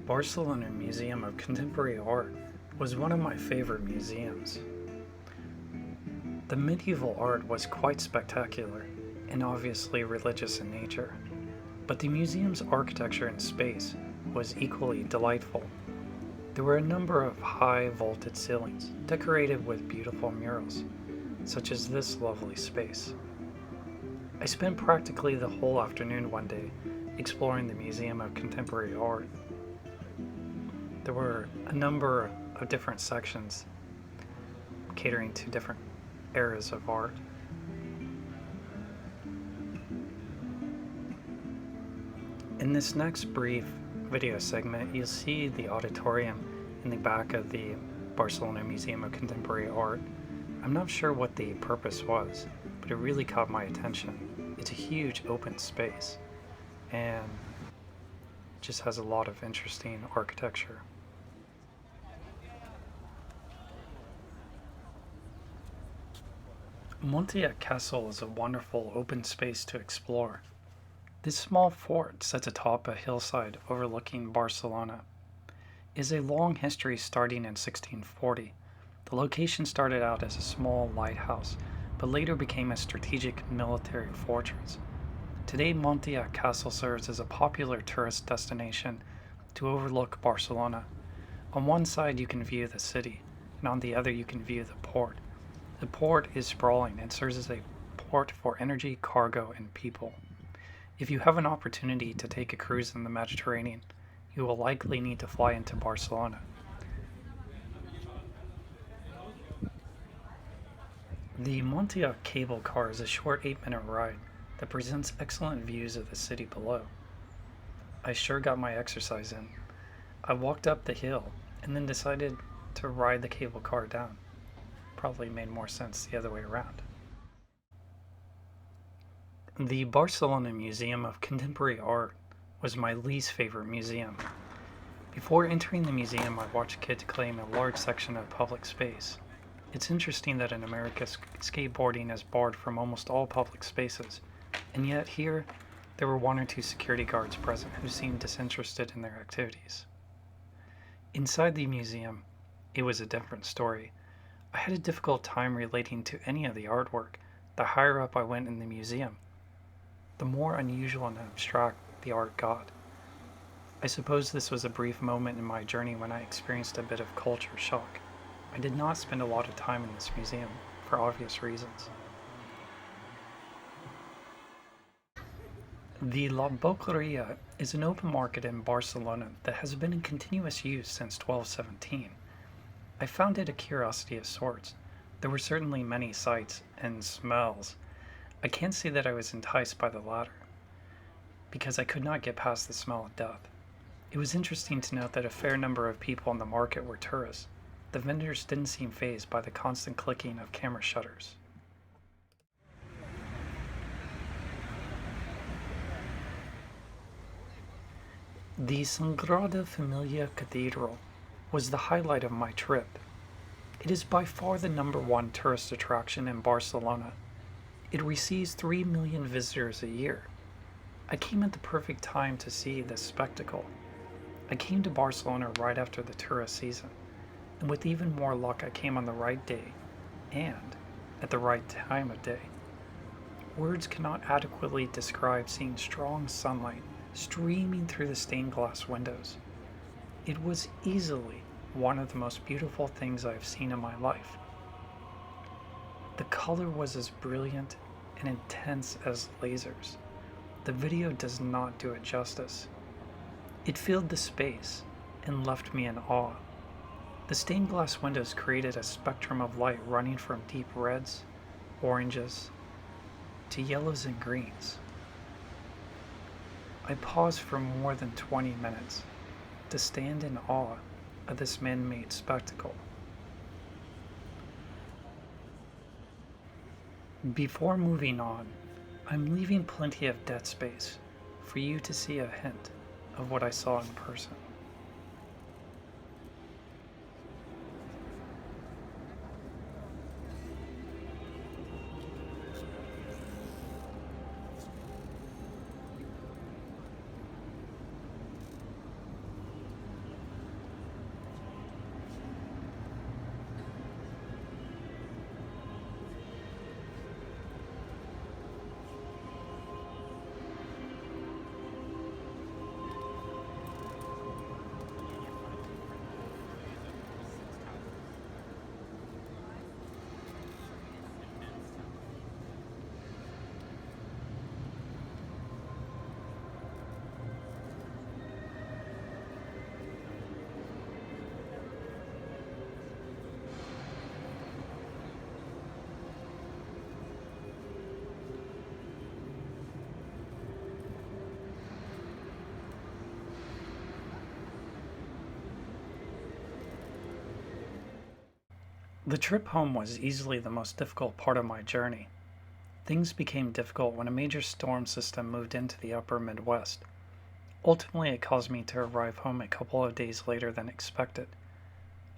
Barcelona Museum of Contemporary Art was one of my favorite museums. The medieval art was quite spectacular and obviously religious in nature, but the museum's architecture and space was equally delightful. There were a number of high vaulted ceilings decorated with beautiful murals, such as this lovely space. I spent practically the whole afternoon one day exploring the Museum of Contemporary Art. There were a number of different sections catering to different eras of art. In this next brief video segment, you'll see the auditorium in the back of the Barcelona Museum of Contemporary Art. I'm not sure what the purpose was, but it really caught my attention. It's a huge open space and just has a lot of interesting architecture. Montjuïc Castle is a wonderful open space to explore. This small fort sits atop a hillside overlooking Barcelona. It has a long history starting in 1640. The location started out as a small lighthouse, but later became a strategic military fortress. Today, Montjuïc Castle serves as a popular tourist destination to overlook Barcelona. On one side you can view the city, and on the other you can view the port. The port is sprawling and serves as a port for energy, cargo, and people. If you have an opportunity to take a cruise in the Mediterranean, you will likely need to fly into Barcelona. The Montjuïc cable car is a short 8-minute ride that presents excellent views of the city below. I sure got my exercise in. I walked up the hill and then decided to ride the cable car down. Probably made more sense the other way around. The Barcelona Museum of Contemporary Art was my least favorite museum. Before entering the museum, I watched kids claim a large section of public space. It's interesting that in America, skateboarding is barred from almost all public spaces, and yet here, there were one or two security guards present who seemed disinterested in their activities. Inside the museum, it was a different story. I had a difficult time relating to any of the artwork. The higher up I went in the museum, the more unusual and abstract the art got. I suppose this was a brief moment in my journey when I experienced a bit of culture shock. I did not spend a lot of time in this museum, for obvious reasons. The La Boqueria is an open market in Barcelona that has been in continuous use since 1217. I found it a curiosity of sorts. There were certainly many sights and smells. I can't say that I was enticed by the latter, because I could not get past the smell of death. It was interesting to note that a fair number of people in the market were tourists. The vendors didn't seem fazed by the constant clicking of camera shutters. The Sagrada Familia Cathedral was the highlight of my trip. It is by far the #1 tourist attraction in Barcelona. It receives 3 million visitors a year. I came at the perfect time to see this spectacle. I came to Barcelona right after the tourist season, and with even more luck I came on the right day and at the right time of day. Words cannot adequately describe seeing strong sunlight streaming through the stained glass windows. It was easily one of the most beautiful things I have seen in my life. The color was as brilliant and intense as lasers. The video does not do it justice. It filled the space and left me in awe. The stained glass windows created a spectrum of light running from deep reds, oranges, to yellows and greens. I paused for more than 20 minutes to stand in awe of this man-made spectacle. Before moving on, I'm leaving plenty of dead space for you to see a hint of what I saw in person. The trip home was easily the most difficult part of my journey. Things became difficult when a major storm system moved into the upper Midwest. Ultimately, it caused me to arrive home a couple of days later than expected.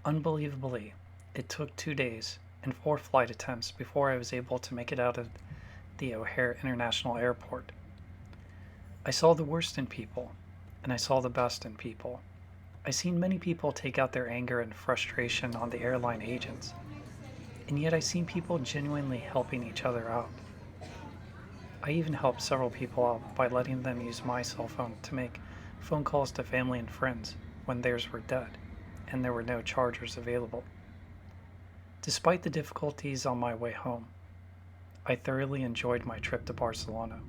Unbelievably, it took 2 days and 4 flight attempts before I was able to make it out of the O'Hare International Airport. I saw the worst in people, and I saw the best in people. I seen many people take out their anger and frustration on the airline agents, and yet I seen people genuinely helping each other out. I even helped several people out by letting them use my cell phone to make phone calls to family and friends when theirs were dead and there were no chargers available. Despite the difficulties on my way home, I thoroughly enjoyed my trip to Barcelona.